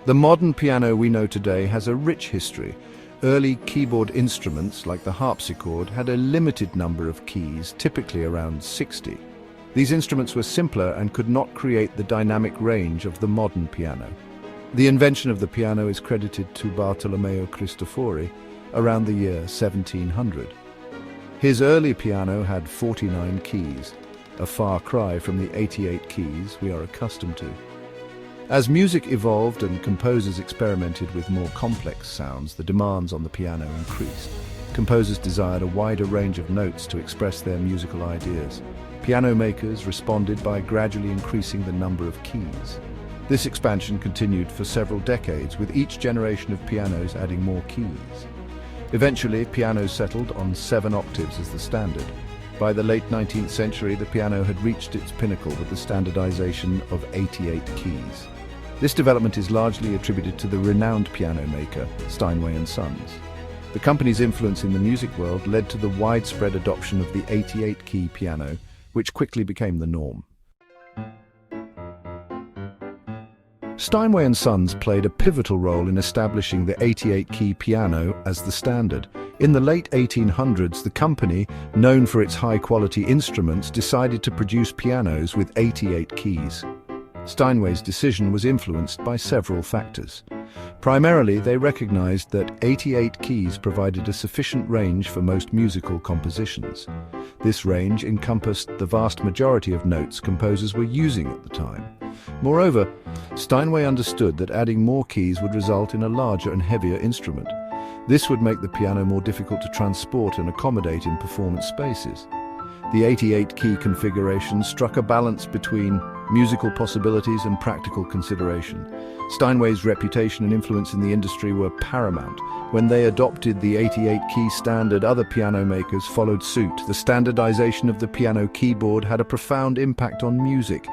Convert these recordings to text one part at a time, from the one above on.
The modern piano we know today has a rich history. Early keyboard instruments, like the harpsichord, had a limited number of keys, typically around 60. These instruments were simpler and could not create the dynamic range of the modern piano. The invention of the piano is credited to Bartolomeo Cristofori around the year 1700. His early piano had 49 keys, a far cry from the 88 keys we are accustomed to. As music evolved and composers experimented with more complex sounds, the demands on the piano increased. Composers desired a wider range of notes to express their musical ideas. Piano makers responded by gradually increasing the number of keys. This expansion continued for several decades, with each generation of pianos adding more keys. Eventually, pianos settled on 7 octaves as the standard. By the late 19th century, the piano had reached its pinnacle with the standardization of 88 keys. This development is largely attributed to the renowned piano maker, Steinway & Sons. The company's influence in the music world led to the widespread adoption of the 88-key piano, which quickly became the norm. Steinway & Sons played a pivotal role in establishing the 88-key piano as the standard. In the late 1800s, the company, known for its high-quality instruments, decided to produce pianos with 88 keys. Steinway's decision was influenced by several factors. Primarily, they recognized that 88 keys provided a sufficient range for most musical compositions. This range encompassed the vast majority of notes composers were using at the time. Moreover, Steinway understood that adding more keys would result in a larger and heavier instrument. This would make the piano more difficult to transport and accommodate in performance spaces. The 88-key configuration struck a balance between musical possibilities and practical consideration. Steinway's reputation and influence in the industry were paramount. When they adopted the 88-key standard, other piano makers followed suit. The standardization of the piano keyboard had a profound impact on music.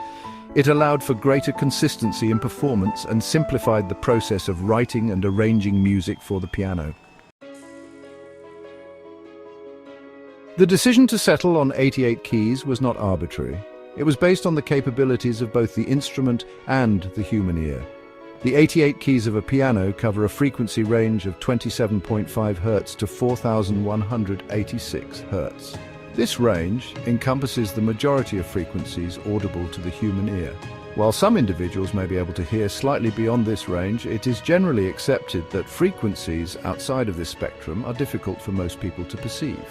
It allowed for greater consistency in performance and simplified the process of writing and arranging music for the piano. The decision to settle on 88 keys was not arbitrary. It was based on the capabilities of both the instrument and the human ear. The 88 keys of a piano cover a frequency range of 27.5 Hz to 4,186 Hz. This range encompasses the majority of frequencies audible to the human ear. While some individuals may be able to hear slightly beyond this range, it is generally accepted that frequencies outside of this spectrum are difficult for most people to perceive.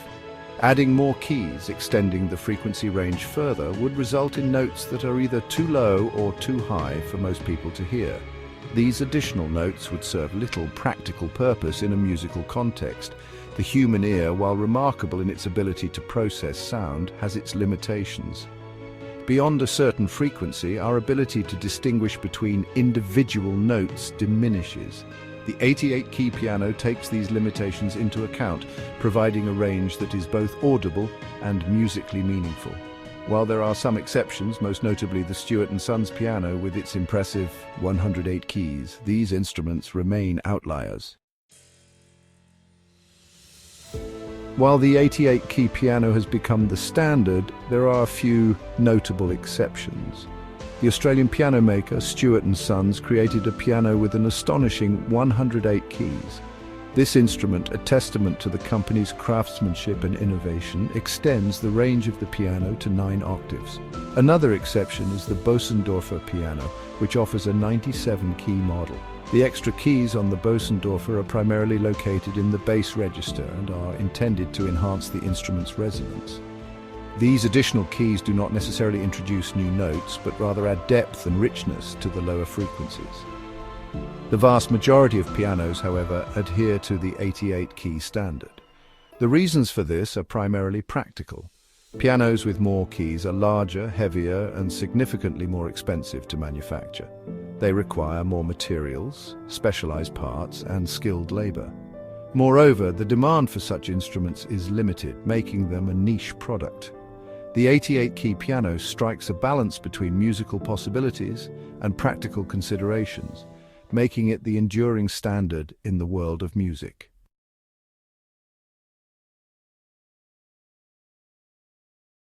Adding more keys, extending the frequency range further, would result in notes that are either too low or too high for most people to hear. These additional notes would serve little practical purpose in a musical context. The human ear, while remarkable in its ability to process sound, has its limitations. Beyond a certain frequency, our ability to distinguish between individual notes diminishes. The 88-key piano takes these limitations into account, providing a range that is both audible and musically meaningful. While there are some exceptions, most notably the Stewart & Sons piano with its impressive 108 keys, these instruments remain outliers. While the 88-key piano has become the standard, there are a few notable exceptions. The Australian piano maker Stewart & Sons created a piano with an astonishing 108 keys. This instrument, a testament to the company's craftsmanship and innovation, extends the range of the piano to 9 octaves. Another exception is the Bosendorfer piano, which offers a 97-key model. The extra keys on the Bosendorfer are primarily located in the bass register and are intended to enhance the instrument's resonance. These additional keys do not necessarily introduce new notes, but rather add depth and richness to the lower frequencies. The vast majority of pianos, however, adhere to the 88-key standard. The reasons for this are primarily practical. Pianos with more keys are larger, heavier, and significantly more expensive to manufacture. They require more materials, specialized parts, and skilled labor. Moreover, the demand for such instruments is limited, making them a niche product. The 88-key piano strikes a balance between musical possibilities and practical considerations, making it the enduring standard in the world of music.